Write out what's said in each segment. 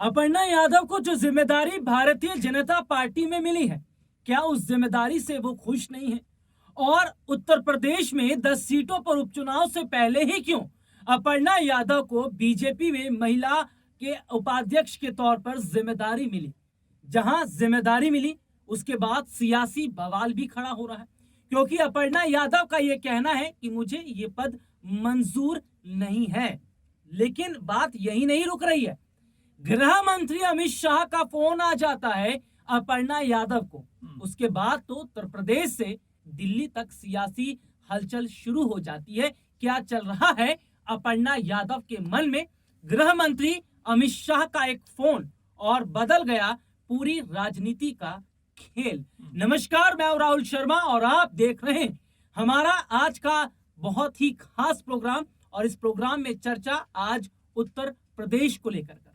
अपर्णा यादव को जो जिम्मेदारी भारतीय जनता पार्टी में मिली है, क्या उस जिम्मेदारी से वो खुश नहीं है? और उत्तर प्रदेश में 10 सीटों पर उपचुनाव से पहले ही क्यों अपर्णा यादव को बीजेपी में महिला के उपाध्यक्ष के तौर पर जिम्मेदारी मिली? जहां जिम्मेदारी मिली, उसके बाद सियासी बवाल भी खड़ा हो रहा है, क्योंकि अपर्णा यादव का यह कहना है कि मुझे ये पद मंजूर नहीं है। लेकिन बात यही नहीं रुक रही है। गृह मंत्री अमित शाह का फोन आ जाता है अपर्णा यादव को। उसके बाद तो उत्तर प्रदेश से दिल्ली तक सियासी हलचल शुरू हो जाती है। क्या चल रहा है अपर्णा यादव के मन में? गृह मंत्री अमित शाह का एक फोन और बदल गया पूरी राजनीति का खेल। नमस्कार, मैं हूं राहुल शर्मा और आप देख रहे हैं हमारा आज का बहुत ही खास प्रोग्राम। और इस प्रोग्राम में चर्चा आज उत्तर प्रदेश को लेकर कर रहे हैं।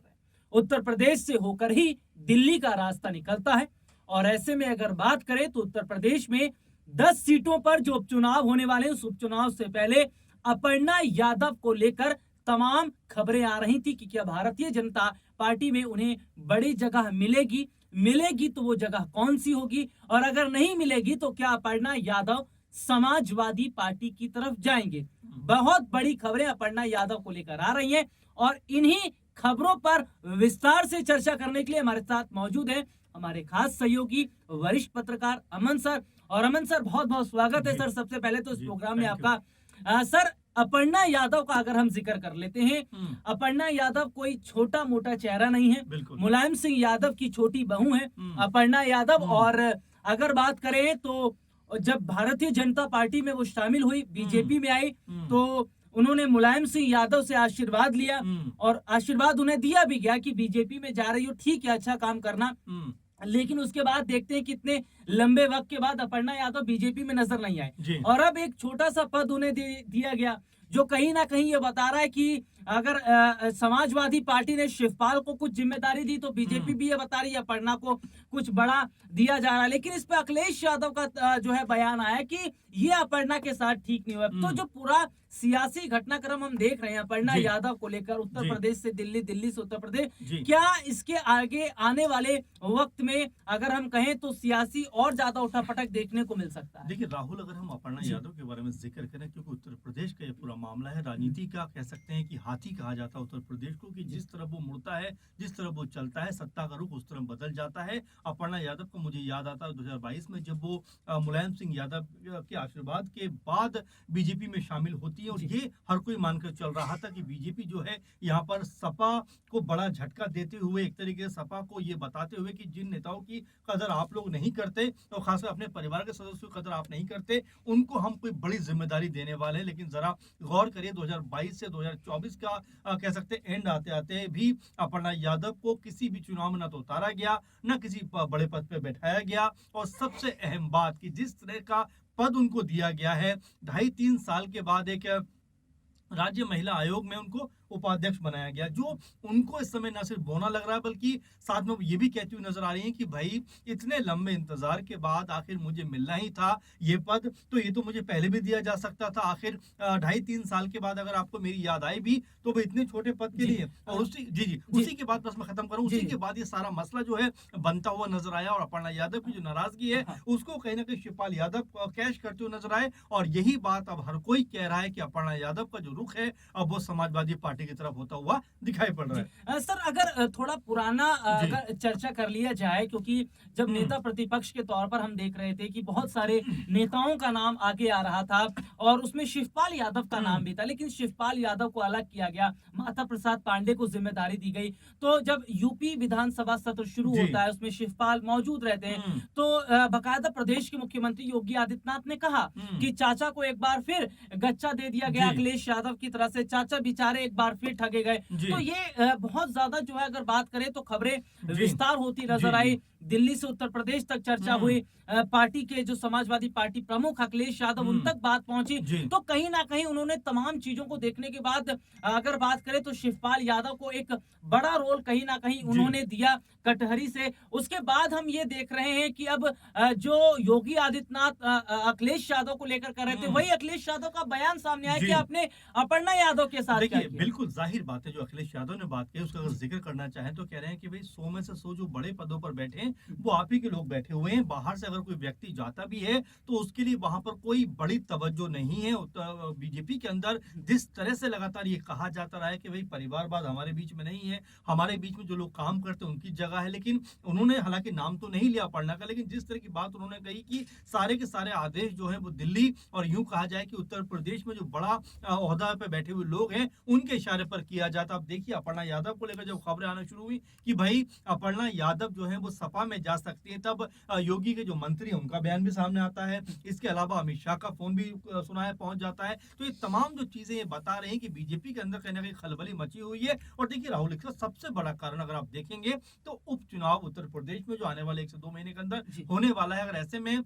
उत्तर प्रदेश से होकर ही दिल्ली का रास्ता निकलता है। और ऐसे में अगर बात करें तो उत्तर प्रदेश में 10 सीटों पर जो उपचुनाव होने वाले हैं, उस उपचुनाव से पहले अपर्णा यादव को लेकर तमाम खबरें आ रही थी कि क्या भारतीय जनता पार्टी में उन्हें बड़ी जगह मिलेगी तो वो जगह कौन सी होगी, और अगर नहीं मिलेगी तो क्या अपर्णा यादव समाजवादी पार्टी की तरफ जाएंगे। बहुत बड़ी खबरें अपर्णा यादव को लेकर आ रही हैं और इन्हीं खबरों पर विस्तार से चर्चा करने के लिए हमारे साथ मौजूद है हमारे खास सहयोगी वरिष्ठ पत्रकार अमन सर। और अमन सर, बहुत बहुत स्वागत है सर सबसे पहले तो इस प्रोग्राम में आपका। सर, अपर्णा यादव का अगर हम जिक्र कर लेते हैं, अपर्णा यादव कोई छोटा मोटा चेहरा नहीं है। मुलायम सिंह यादव की छोटी बहू है अपर्णा यादव। और अगर बात करें तो जब भारतीय जनता पार्टी में वो शामिल हुई, बीजेपी में आई, तो उन्होंने मुलायम सिंह यादव से आशीर्वाद लिया और आशीर्वाद उन्हें दिया भी गया कि बीजेपी में जा रही हो, ठीक है, अच्छा काम करना। लेकिन उसके बाद देखते हैं कितने लंबे वक्त के बाद अपर्णा यादव बीजेपी में नजर नहीं आए और अब एक छोटा सा पद उन्हें दिया गया, जो कहीं ना कहीं ये बता रहा है कि अगर समाजवादी पार्टी ने शिवपाल को कुछ जिम्मेदारी दी तो बीजेपी भी ये बता रही है अपर्णा को कुछ बड़ा दिया जा रहा है। लेकिन इस पे अखिलेश यादव का जो है बयान आया कि ये अपर्णा के साथ ठीक नहीं हुआ। तो जो पूरा सियासी घटनाक्रम हम देख रहे हैं अपर्णा यादव को लेकर, उत्तर प्रदेश से दिल्ली, दिल्ली से उत्तर प्रदेश, क्या इसके आगे आने वाले वक्त में अगर हम कहें तो सियासी और ज्यादा उठापटक देखने को मिल सकता है? देखिए राहुल, अगर हम अपर्णा यादव के बारे में जिक्र करें, क्योंकि उत्तर प्रदेश का ये पूरा मामला है, राजनीति का कह सकते हैं कि हाथी कहा जाता है उत्तर प्रदेश को, कि जिस तरफ वो मुड़ता है, जिस तरफ वो चलता है, सत्ता का रुख उस तरफ बदल जाता है। अपर्णा यादव को मुझे याद आता है 2022 में जब वो मुलायम सिंह यादव के आशीर्वाद के बाद बीजेपी में शामिल होती है। और ये हर कोई मानकर चल रहा था कि बीजेपी जो है यहाँ पर सपा को बड़ा झटका देते हुए, एक तरीके से सपा को ये बताते हुए कि जिन नेताओं की कदर आप लोग नहीं करते और खासकर अपने परिवार के सदस्यों की कदर आप नहीं करते, उनको हम कोई बड़ी जिम्मेदारी देने वाले हैं। लेकिन जरा गौर करिए, 2022 से 2024 का कह सकते एंड आते आते भी अपर्णा यादव को किसी भी चुनाव में न तो उतारा गया, न किसी बड़े पद पे बैठाया गया। और सबसे अहम बात कि जिस तरह का पद उनको दिया गया है, 2.5-3 साल के बाद एक राज्य महिला आयोग में उनको उपाध्यक्ष बनाया गया, जो उनको इस समय न सिर्फ बोना लग रहा है बल्कि साथ में ये भी कहती हुई नजर आ रही है कि भाई इतने लंबे इंतजार के बाद आखिर मुझे मिलना ही था ये पद, तो ये तो मुझे पहले भी दिया जा सकता था। आखिर 2.5-3 साल के बाद अगर आपको मेरी याद आई भी तो वो इतने छोटे पद के लिए। और उसी के बाद बस मैं खत्म करूं, उसी के बाद ये सारा मसला जो है बनता हुआ नजर आया। और अपर्णा यादव की जो नाराजगी है उसको कहीं ना कहीं शिवपाल यादव कैश करते हुए नजर आए। और यही बात अब हर कोई कह रहा है कि अपर्णा यादव का जो रुख है अब वो समाजवादी पार्टी की तरफ होता हुआ दिखाई पड़ रहा है। सर, अगर थोड़ा पुराना अगर चर्चा कर लिया जाए, क्योंकि जब नेता प्रतिपक्ष के तौर पर हम देख रहे थे कि बहुत सारे नेताओं का नाम आगे आ रहा था और उसमें शिवपाल यादव का नाम भी था, लेकिन शिवपाल यादव को अलग किया गया, माता प्रसाद पांडे को जिम्मेदारी दी गई। तो जब यूपी विधानसभा सत्र शुरू होता है, उसमें शिवपाल मौजूद रहते हैं, तो बाकायदा प्रदेश के मुख्यमंत्री योगी आदित्यनाथ ने कहा कि चाचा को एक बार फिर गच्चा दे दिया गया अखिलेश यादव की तरह से, चाचा बेचारे एक बार फिर ठगे गए। तो ये बहुत ज्यादा जो है अगर बात करें तो खबरें विस्तार होती नजर आई। दिल्ली से उत्तर प्रदेश तक चर्चा हुई, पार्टी के जो समाजवादी पार्टी प्रमुख अखिलेश यादव उन तक बात पहुंची। जी। तो कहीं ना कहीं उन्होंने तमाम चीजों को देखने के बाद अगर बात करें तो शिवपाल यादव को एक बड़ा रोल कहीं ना कहीं उन्होंने दिया कटहरी से। उसके बाद हम ये देख रहे हैं कि अब जो योगी आदित्यनाथ अखिलेश यादव को लेकर कर रहे थे, वही अखिलेश यादव का बयान सामने आया जी। कि आपने अपर्णा यादव के साथ क्या देखिए किया? बिल्कुल जाहिर बात है, जो अखिलेश यादव ने बात की उसका अगर जिक्र करना चाहें तो कह रहे हैं कि भाई 100 में से 100 जो बड़े पदों पर बैठे हैं वो आप ही के लोग बैठे हुए हैं। बाहर से अगर कोई व्यक्ति जाता भी है तो उसके लिए वहां पर कोई बड़ी तवज्जो नहीं है। बीजेपी के अंदर जिस तरह से लगातार ये कहा जाता रहा है कि भाई परिवारवाद हमारे बीच में नहीं है, हमारे बीच में जो लोग काम करते हैं उनकी जगह है, लेकिन उन्होंने हालांकि नाम तो नहीं लिया अपर्णा का, लेकिन जिस तरह की बात उन्होंने कही कि सारे के सारे आदेश जो है वो दिल्ली और यूं कहा जाए कि उत्तर प्रदेश में जो बड़ा ओहदा पे बैठे हुए लोग हैं उनके इशारे पर किया जाता। अब देखिए अपर्णा यादव को लेकर जब खबरें आना शुरू हुई कि भाई अपर्णा यादव जो है वो सपा में जा सकती है, तब योगी के जो मंत्री हैं उनका बयान भी सामने आता है। इसके अलावा अमित शाह का फोन भी सुना है पहुंच जाता है। तो ये तमाम जो चीजें ये बता रहे हैं कि बीजेपी के अंदर कहीं ना कहीं खलबली मची हुई है। और देखिए राहुल, इसका सबसे बड़ा कारण अगर आप देखेंगे तो उपचुनाव उत्तर प्रदेश में जो आने वाले 1 से 2 महीने के अंदर होने वाला है। अगर ऐसे में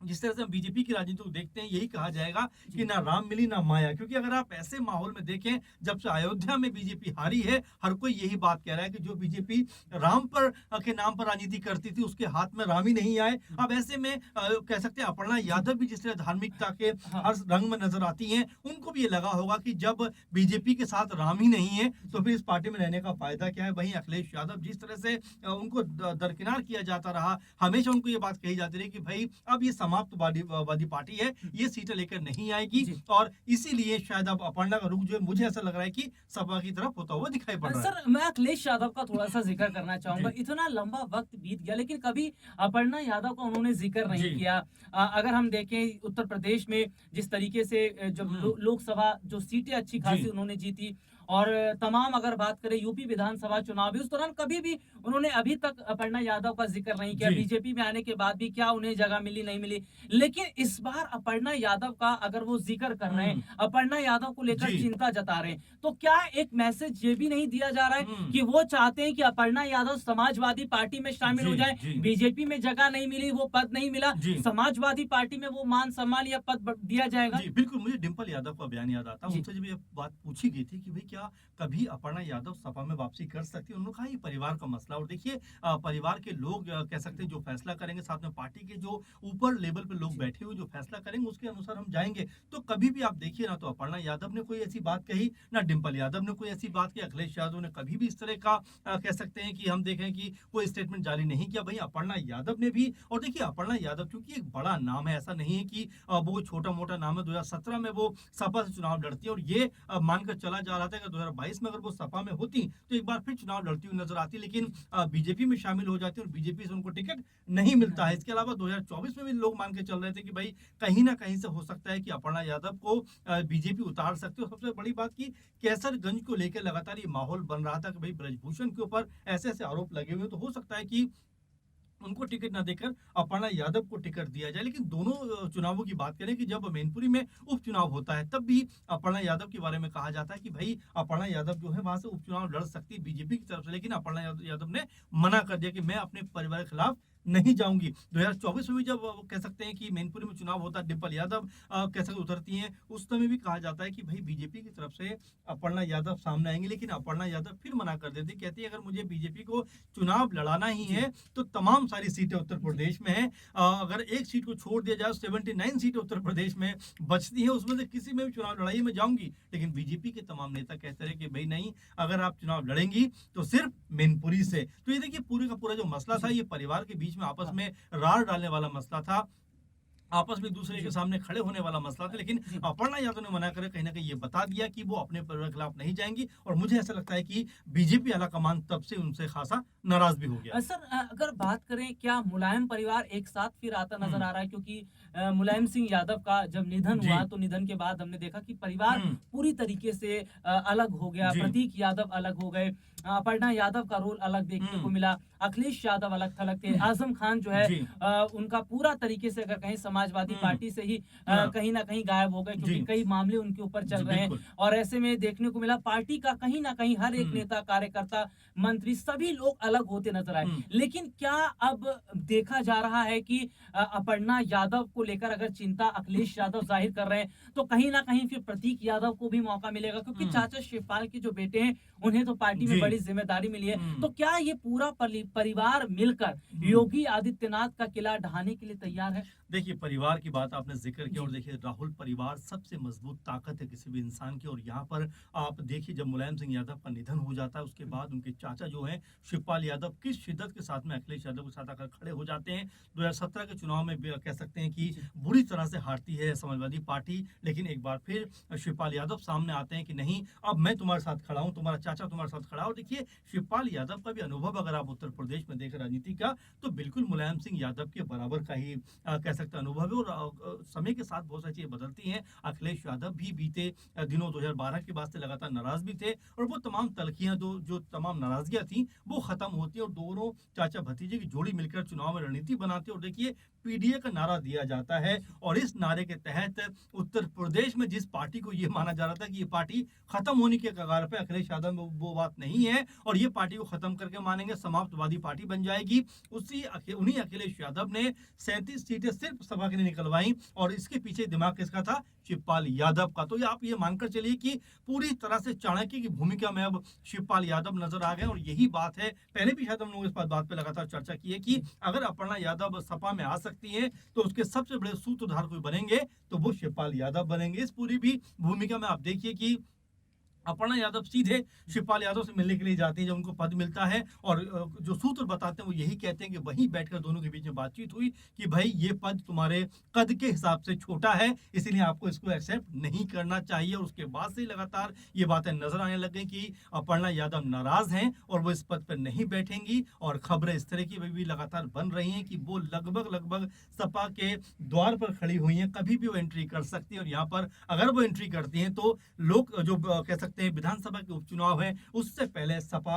जिस तरह से हम बीजेपी की राजनीति को देखते हैं यही कहा जाएगा कि ना राम मिली ना माया, क्योंकि अगर आप ऐसे माहौल में देखें जब से अयोध्या में बीजेपी हारी है, हर कोई यही बात कह रहा है कि जो बीजेपी राम पर के नाम पर राजनीति करती थी उसके हाथ में राम ही नहीं आए। अब ऐसे में कह सकते हैं अपर्णा यादव भी जिस तरह धार्मिकता के हर रंग में नजर आती हैं, उनको भी ये लगा होगा कि जब बीजेपी के साथ राम ही नहीं है तो फिर इस पार्टी में रहने का फायदा क्या है। वहीं अखिलेश यादव जिस तरह से उनको दरकिनार किया जाता रहा, हमेशा उनको ये बात कही जाती रही कि भाई अब ये समाप्तवादी पार्टी है, ये सीटें लेकर नहीं आएगी, और इसीलिए शायद अब अपर्णा का रुख जो है मुझे ऐसा लग रहा है कि सपा की तरफ होता हुआ दिखाई पड़ रहा है। सर मैं अखिलेश यादव का थोड़ा सा जिक्र करना चाहूंगा। इतना लंबा वक्त बीत गया लेकिन कभी अपर्णा यादव का उन्होंने जिक्र नहीं किया। अगर हम देखें उत्तर प्रदेश में जिस तरीके से जब लोकसभा जो सीटें अच्छी खासी उन्होंने जीती, और तमाम अगर बात करें यूपी विधानसभा चुनाव भी, उस दौरान कभी भी उन्होंने अभी तक अपर्णा यादव का जिक्र नहीं किया। बीजेपी में आने के बाद भी क्या उन्हें जगह मिली नहीं मिली, लेकिन इस बार अपर्णा यादव का अगर वो जिक्र कर रहे हैं, अपर्णा यादव को लेकर चिंता जता रहे हैं, तो क्या एक मैसेज ये भी नहीं दिया जा रहा है कि वो चाहते हैं कि अपर्णा यादव समाजवादी पार्टी में शामिल हो जाए? बीजेपी में जगह नहीं मिली, वो पद नहीं मिला, समाजवादी पार्टी में वो मान सम्मान या पद दिया जाएगा? बिल्कुल, मुझे डिम्पल यादव का बयान याद आता है। उनसे जब ये बात पूछी गई थी कि भाई क्या कभी अपर्णा यादव सपा में वापसी कर सकती है, उन्होंने कहा ये परिवार का मसला, और देखिए परिवार के लोग कह सकते हैं जो फैसला करेंगे, साथ में पार्टी के जो ऊपर लेवल पे लोग बैठे हुए जो फैसला करेंगे उसके अनुसार हम जाएंगे। तो कभी भी आप देखिए ना तो अपर्णा यादव ने कोई ऐसी बात कही, ना डिम्पल यादव ने कोई ऐसी बात की, अखिलेश यादव ने कभी भी इस तरह का कह सकते हैं कि हम देखें कि कोई स्टेटमेंट जारी नहीं किया। भाई अपर्णा यादव ने भी, और देखिए अपर्णा यादव क्योंकि एक बड़ा नाम है, ऐसा नहीं है कि वो छोटा मोटा नाम है। 2017 में वो सपा से चुनाव लड़ती है, और ये मानकर चला जा रहा था कि 2022 में अगर वो सपा में होती तो एक बार फिर चुनाव लड़ती हुई नजर आती, लेकिन बीजेपी में शामिल हो जाती और बीजेपी से उनको टिकट नहीं मिलता है। इसके अलावा 2024 में भी लोग मान के चल रहे थे कि भाई कहीं ना कहीं से हो सकता है कि अपर्णा यादव को बीजेपी उतार सकती हो। सबसे बड़ी बात की कैसरगंज को लेकर लगातार ये माहौल बन रहा था कि भाई ब्रजभूषण के ऊपर ऐसे ऐसे आरोप लगे हुए, तो हो सकता है कि उनको टिकट ना देकर अपर्णा यादव को टिकट दिया जाए। लेकिन दोनों चुनावों की बात करें कि जब मैनपुरी में उपचुनाव होता है तब भी अपर्णा यादव के बारे में कहा जाता है कि भाई अपर्णा यादव जो है वहां से उपचुनाव लड़ सकती है बीजेपी की तरफ से, लेकिन अपर्णा यादव ने मना कर दिया कि मैं अपने परिवार के खिलाफ नहीं जाऊंगी। 2024 में भी जब कह सकते हैं कि मैनपुरी में चुनाव होता है, डिम्पल यादव कह सकते उतरती हैं, उस समय भी कहा जाता है कि भाई बीजेपी की तरफ से अपर्णा यादव सामने आएंगे, लेकिन अपर्णा यादव फिर मना कर देती, कहती है अगर मुझे बीजेपी को चुनाव लड़ाना ही है तो तमाम सारी सीटें उत्तर प्रदेश में है, अगर एक सीट को छोड़ दिया जाए 79 सीटें उत्तर प्रदेश में बचती है, उसमें से किसी में भी चुनाव लड़ाई में जाऊंगी। लेकिन बीजेपी के तमाम नेता कहते रहे कि भाई नहीं, अगर आप चुनाव लड़ेंगी तो सिर्फ मैनपुरी से। तो ये देखिए पूरे का पूरा जो मसला था ये परिवार के बीच में आपस में रार डालने वाला मसला था, आपस में दूसरे के सामने खड़े होने वाला मसला था। लेकिन अपर्णा यादव ने मना कर कहीं ना कहीं ये बता दिया कि वो अपने परिवार के खिलाफ नहीं जाएंगी, और मुझे ऐसा लगता है कि बीजेपी आला कमान तब से उनसे खासा नाराज भी हो गया। सर अगर बात करें क्या मुलायम परिवार एक साथ फिर आता नजर आ रहा है, क्योंकि मुलायम सिंह यादव का जब निधन हुआ तो निधन के बाद हमने देखा कि परिवार पूरी तरीके से अलग हो गया, प्रतीक यादव अलग हो गए, अपर्णा यादव का रोल अलग देखने को मिला, अखिलेश यादव अलग थलग थे, आजम खान जो है जी। उनका पूरा तरीके से अगर कहीं समाजवादी पार्टी से ही हाँ। कहीं ना कहीं गायब हो गए, क्योंकि जी। कई मामले उनके ऊपर जी, चल रहे हैं। बिल्कुल। और ऐसे में देखने को मिला पार्टी का कहीं ना कहीं हर एक हुँ। नेता, कार्यकर्ता, मंत्री सभी लोग अलग होते नजर आए। हुँ। लेकिन क्या अब देखा जा रहा है कि अपर्णा यादव को लेकर अगर चिंता अखिलेश यादव जाहिर कर रहे हैं, तो कहीं ना कहीं फिर प्रतीक यादव को भी मौका मिलेगा, क्योंकि हुँ। चाचा शिवपाल के जो बेटे हैं उन्हें तो पार्टी में जी। बड़ी जिम्मेदारी मिली है। हुँ। तो क्या ये पूरा परिवार मिलकर योगी आदित्यनाथ का किला ढहाने के लिए तैयार है? देखिए, परिवार की बात आपने ज़िक्र किया और जी। देखिए राहुल परिवार सबसे मज़बूत ताकत है किसी भी इंसान की। और यहाँ पर आप देखिए जब मुलायम सिंह यादव का निधन हो जाता है उसके बाद उनके चाचा जो हैं शिवपाल यादव किस शिद्दत के साथ में अखिलेश यादव के साथ आकर खड़े हो जाते हैं। 2017 के चुनाव में भी कह सकते हैं कि जी। बुरी तरह से हारती है समाजवादी पार्टी, लेकिन एक बार फिर शिवपाल यादव सामने आते हैं कि नहीं, अब मैं तुम्हारे साथ खड़ा हूँ, तुम्हारा चाचा तुम्हारे साथ खड़ा है। और देखिए शिवपाल यादव का भी अनुभव अगर आप उत्तर प्रदेश में देखें राजनीति का, तो बिल्कुल मुलायम सिंह यादव के बराबर का ही कह सकते हैं अनुभव है। और समय के साथ बहुत सारी चीजें बदलती हैं। अखिलेश यादव भी बीते दिनों 2012 के बाद से लगातार नाराज भी थे, और वो तमाम तलखियां जो तमाम नाराजगियां थी वो खत्म होती है और दोनों चाचा भतीजे की जोड़ी मिलकर चुनाव में रणनीति बनाते हैं। और देखिए पीडीए का नारा दिया जाता है, और इस नारे के तहत उत्तर प्रदेश में जिस पार्टी को ये माना जा रहा था कि ये पार्टी खत्म होने के कगार पे, अखिलेश यादव में वो बात नहीं है और ये पार्टी को खत्म करके मानेंगे, समाप्तवादी पार्टी बन जाएगी। उन्हीं अखिलेश यादव ने 37 सीटें सिर्फ सभा के लिए निकलवाई, और इसके पीछे दिमाग किसका था? शिवपाल यादव का। तो ये आप ये मानकर चलिए कि पूरी तरह से चाणक्य की भूमिका में अब शिवपाल यादव नजर आ गए। और यही बात है, पहले भी शायद हम लोग इस बात पे लगातार चर्चा की है कि अगर अपर्णा यादव सपा में आ सकती है तो उसके सबसे बड़े सूत्रधार कोई बनेंगे तो वो शिवपाल यादव बनेंगे। इस पूरी भी भूमिका में आप देखिए कि अपर्णा यादव सीधे शिवपाल यादव से मिलने के लिए जाती है जब उनको पद मिलता है, और जो सूत्र बताते हैं वो यही कहते हैं कि वहीं बैठकर दोनों के बीच में बातचीत हुई कि भाई ये पद तुम्हारे कद के हिसाब से छोटा है, इसीलिए आपको इसको एक्सेप्ट नहीं करना चाहिए। और उसके बाद से लगातार ये बातें नजर आने लग गई कि अपर्णा यादव नाराज हैं और वो इस पद पर नहीं बैठेंगी। और खबरें इस तरह की भी लगातार बन रही हैं कि वो लगभग सपा के द्वार पर खड़ी हुई हैं, कभी भी वो एंट्री कर सकती है। और यहाँ पर अगर वो एंट्री करती हैं तो लोग जो कह सकते हैं विधानसभा के उपचुनाव है उससे पहले सपा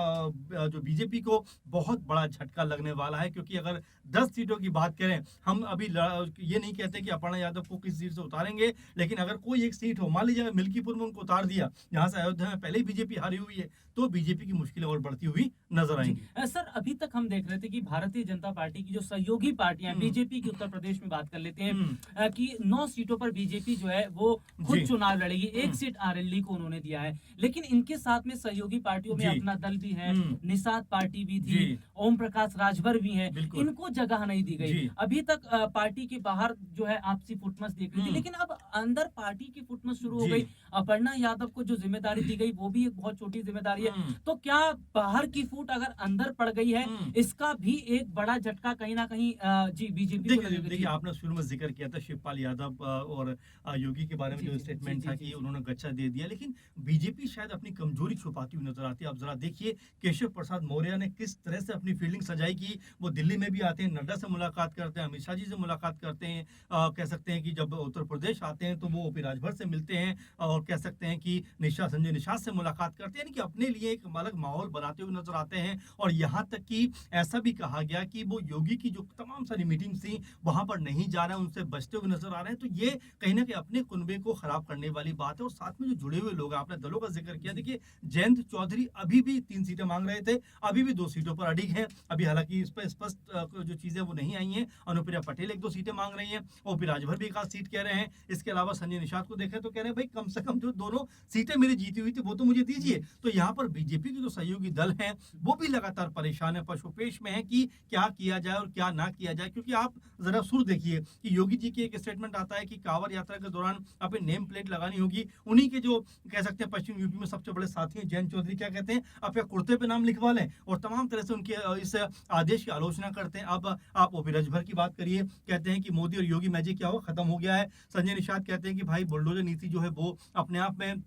जो बीजेपी को बहुत बड़ा झटका लगने वाला है। क्योंकि अगर 10 सीटों की बात करें, हम अभी ये नहीं कहते कि अपर्णा यादव को किस सीट से उतारेंगे, लेकिन अगर कोई एक सीट हो, मान लीजिए मिल्कीपुर में उनको उतार दिया जहां से अयोध्या में पहले ही बीजेपी हारी हुई है, तो बीजेपी की मुश्किलें और बढ़ती हुई नजर आएंगी। सर, अभी तक हम देख रहे थे कि भारतीय जनता पार्टी की जो सहयोगी पार्टियां, बीजेपी की उत्तर प्रदेश में बात कर लेते हैं कि 9 सीटों पर बीजेपी जो है वो खुद जी। चुनाव लड़ेगी, एक सीट आरएलडी को उन्होंने दिया है। लेकिन इनके साथ में सहयोगी पार्टियों में जी। अपना दल भी है, निषाद पार्टी भी थी, जी। ओम प्रकाश राजभर भी है, बिल्कुल। इनको जगह नहीं दी गई। जी। अभी तक पार्टी के बाहर जो है आपसी फुटमस देख रही थी, लेकिन अब अंदर पार्टी की फुटमस शुरू हो जी। गई। अपर्णा यादव को जो जिम्मेदारी दी गई वो भी एक बहुत छोटी जिम्मेदारी है। तो क्या बाहर की फूट अगर अंदर पड़ गई है, इसका भी एक बड़ा झटका कहीं ना कहीं जी बीजेपी को लगेगा? देखिए आपने शुरू में जिक्र किया था शिवपाल यादव और योगी के बारे में जी, जो जी, स्टेटमेंट जी, था जी, कि जी। उन्होंने गच्चा दे दिया, लेकिन बीजेपी शायद अपनी कमजोरी छुपाती हुई नजर आती है। आप जरा देखिए केशव प्रसाद मौर्य ने किस तरह से अपनी फील्डिंग सजाई कि वो दिल्ली में भी आते हैं, नड्डा से मुलाकात करते हैं, अमित शाह जी से मुलाकात करते हैं, कह सकते हैं कि जब उत्तर प्रदेश आते हैं तो वो ओपी राजभर से मिलते हैं, और कह सकते हैं कि संजय निषाद से मुलाकात करते हैं, यानी कि अपने लिए एक अलग माहौल बनाते हुए नजर आते हैं। और यहाँ तक कि ऐसा भी कहा गया कि वो योगी की जो तमाम सारी मीटिंग थी वहां पर नहीं जा रहे हैं, उनसे बचते हुए नजर आ रहे हैं। तो ये कहीं ना कहीं अपने कुनबे को खराब करने वाली बात है। और साथ में जो जुड़े हुए लोग, आपने दलों का जिक्र किया, देखिए जयंत चौधरी अभी भी 3 सीटें मांग रहे थे, अभी भी 2 सीटों पर अडिग हैं। अभी हालांकि इस पर स्पष्ट जो चीजें वो नहीं आई हैं। अनुप्रिया पटेल 1-2 सीटें मांग रही हैं, ओपी राजभर भी 1 सीट कह रहे हैं। इसके अलावा संजय निषाद को देखें तो कह रहे हैं भाई कम से कम जो दोनों सीटें मेरी जीती हुई थी वो तो मुझे दीजिए। तो यहाँ पर बीजेपी के जो सहयोगी दल हैं वो भी लगातार परेशान है, पशुपेश में है कि क्या किया जाए और क्या ना किया जाए। क्योंकि आप जरा सुर देखिए कि योगी जी की एक स्टेटमेंट आता है कि कांवड़ यात्रा के दौरान अपनी नेम प्लेट लगानी होगी। उन्हीं के जो कह सकते हैं पश्चिम यूपी में सबसे बड़े साथी हैं जयंत चौधरी, क्या कहते हैं, आप या कुर्ते पे नाम लिखवा लें, और तमाम तरह से उनके इस आदेश की आलोचना करते हैं। अब आप ओपी राजभर की बात करिए, कहते हैं कि मोदी और योगी मैजिक क्या हो, खत्म हो गया है। संजय निषाद कहते हैं कि भाई बुलडोजर नीति जो है वो अपने आप में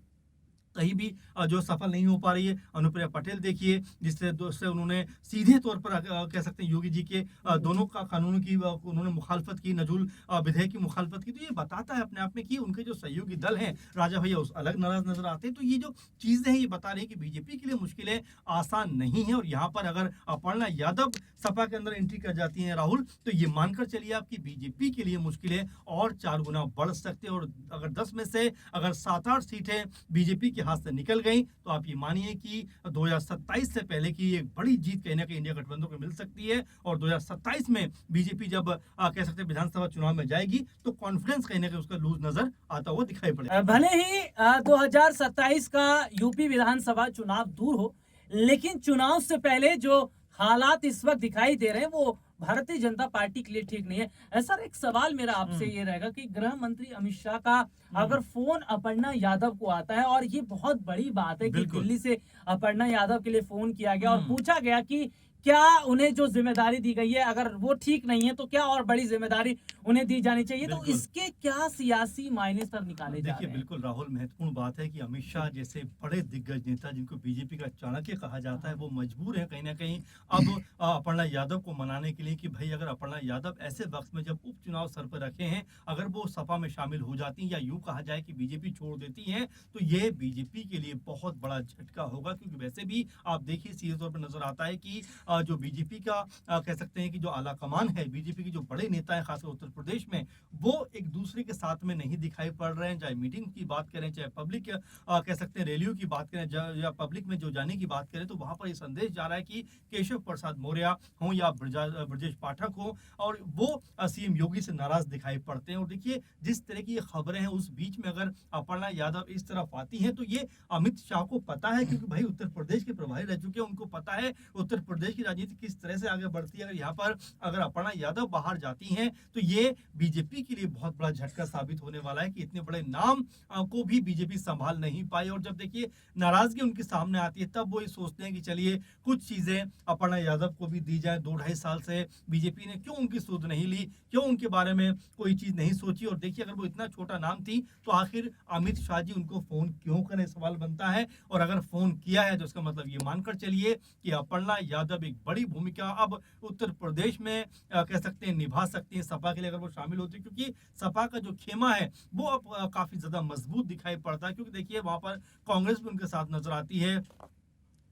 कहीं भी जो सफल नहीं हो पा रही है। अनुप्रिया पटेल देखिए, जिससे उन्होंने सीधे तौर पर कह सकते हैं योगी जी के दोनों का कानूनों की उन्होंने मुखालफत की, नजूल विधेयक की मुखालफत की। तो ये बताता है अपने आप में कि उनके जो सहयोगी दल हैं, राजा भैया उस अलग नाराज नजर आते हैं। तो ये जो चीजें हैं ये बता रही है कि बीजेपी के लिए मुश्किलें आसान नहीं है। और यहाँ पर अगर अपर्णा यादव सपा के अंदर एंट्री कर जाती हैं राहुल, तो ये मानकर चलिए आपकी बीजेपी के लिए मुश्किलें और 4 गुना बढ़ सकते हैं। और अगर 10 में से अगर 7-8 सीटें बीजेपी के हाथ से निकल गई तो आप ये मानिए कि 2027 से पहले की एक बड़ी जीत कहीं ना कहीं इंडिया गठबंधन को मिल सकती है। और 2027 में बीजेपी जब कह सकते हैं विधानसभा चुनाव में जाएगी तो कॉन्फिडेंस कहीं ना कहीं उसका लूज नजर आता हुआ दिखाई पड़ेगा। भले ही 2027 का यूपी विधानसभा चुनाव दूर हो, लेकिन चुनाव से पहले जो हालात इस वक्त दिखाई दे रहे हैं वो भारतीय जनता पार्टी के लिए ठीक नहीं है। सर, एक सवाल मेरा आपसे ये रहेगा कि गृह मंत्री अमित शाह का अगर फोन अपर्णा यादव को आता है, और ये बहुत बड़ी बात है कि दिल्ली से अपर्णा यादव के लिए फोन किया गया और पूछा गया कि क्या उन्हें जो जिम्मेदारी दी गई है अगर वो ठीक नहीं है तो क्या और बड़ी जिम्मेदारी उन्हें दी जानी चाहिए, तो इसके क्या सियासी मायने सर निकाले जा रहे हैं? देखिए, बिल्कुल राहुल, महत्वपूर्ण बात है कि अमित शाह जैसे बड़े दिग्गज नेता जिनको बीजेपी का चाणक्य कहा जाता है, वो मजबूर है कहीं ना कहीं अब अपर्णा यादव को मनाने के लिए कि भाई अगर अपर्णा यादव ऐसे वक्त में जब उपचुनाव सर पर रखे हैं, अगर वो सपा में शामिल हो जाती हैं या यूं कहा जाए कि बीजेपी छोड़ देती हैं, तो ये बीजेपी के लिए बहुत बड़ा झटका होगा। क्योंकि वैसे भी आप देखिए सीधे तौर पर नजर आता है कि जो बीजेपी का कह सकते हैं कि जो आला कमान है, बीजेपी के जो बड़े नेता हैं खासकर उत्तर प्रदेश में, वो एक दूसरे के साथ में नहीं दिखाई पड़ रहे हैं। चाहे मीटिंग की बात करें, चाहे पब्लिक कह सकते हैं रैलियों की बात करें, या पब्लिक में जो जाने की बात करें, तो वहां पर ये संदेश जा रहा है कि केशव प्रसाद मौर्य हो या ब्रजेश पाठक हो, और वो सीएम योगी से नाराज दिखाई पड़ते हैं। और देखिए, जिस तरह की ये खबरें हैं उस बीच में अगर अपर्णा यादव इस तरफ आती हैं तो ये अमित शाह को पता है, क्योंकि भाई उत्तर प्रदेश के प्रभारी रह चुके हैं, उनको पता है उत्तर प्रदेश की राजनीति किस तरह से आगे बढ़ती है। अगर यहाँ पर अगर अपर्णा यादव बाहर जाती हैं तो ये बीजेपी के लिए बहुत बड़ा झटका साबित होने वाला है कि इतने बड़े नाम को भी बीजेपी संभाल नहीं पाई। और जब देखिए नाराजगी उनके सामने आती है, तब वो ये सोचते हैं कि चलिए कुछ चीजें अपर्णा यादव को भी दी जाए। 2-2.5 साल से बीजेपी ने क्यों उनकी सुध नहीं ली, क्यों उनके बारे में कोई चीज नहीं सोची। और देखिए, अगर वो इतना छोटा नाम थी तो आखिर अमित शाह जी उनको फोन क्यों करें, सवाल बनता है। और अगर फोन किया है तो इसका मतलब ये मानकर चलिए कि अपर्णा यादव एक बड़ी भूमिका अब उत्तर प्रदेश में कह सकते हैं निभा सकती है सपा के लिए, अगर वो शामिल होती है। क्योंकि सपा का जो खेमा है वो अब काफी ज्यादा मजबूत दिखाई पड़ता है। क्योंकि देखिए, वहां पर कांग्रेस भी उनके साथ नजर आती है,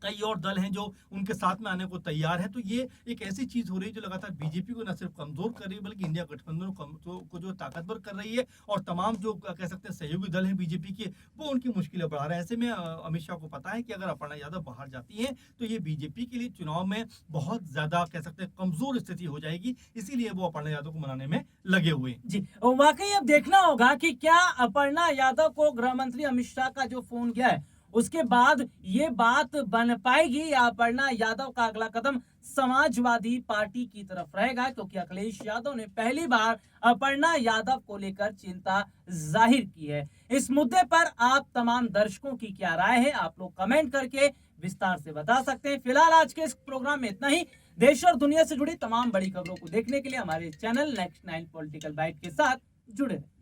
कई और दल हैं जो उनके साथ में आने को तैयार है। तो ये एक ऐसी चीज हो रही है जो लगातार बीजेपी को न सिर्फ कमजोर कर रही है बल्कि इंडिया गठबंधन को जो ताकतवर कर रही है। और तमाम जो कह सकते हैं सहयोगी दल हैं बीजेपी के, वो उनकी मुश्किलें बढ़ा रहे हैं। ऐसे में अमित शाह को पता है कि अगर अपर्णा यादव बाहर जाती है तो ये बीजेपी के लिए चुनाव में बहुत ज्यादा कह सकते हैं कमजोर स्थिति हो जाएगी। इसीलिए वो अपर्णा यादव को मनाने में लगे हुए हैं। जी, वाकई अब देखना होगा कि क्या अपर्णा यादव को गृह मंत्री अमित शाह का जो फोन गया है उसके बाद ये बात बन पाएगी, या अपर्णा यादव का अगला कदम समाजवादी पार्टी की तरफ रहेगा। क्योंकि अखिलेश यादव ने पहली बार अपर्णा यादव को लेकर चिंता जाहिर की है। इस मुद्दे पर आप तमाम दर्शकों की क्या राय है, आप लोग कमेंट करके विस्तार से बता सकते हैं। फिलहाल आज के इस प्रोग्राम में इतना ही। देश और दुनिया से जुड़ी तमाम बड़ी खबरों को देखने के लिए हमारे चैनल नेक्स्ट 9 पॉलिटिकल बाइट के साथ जुड़े रहें।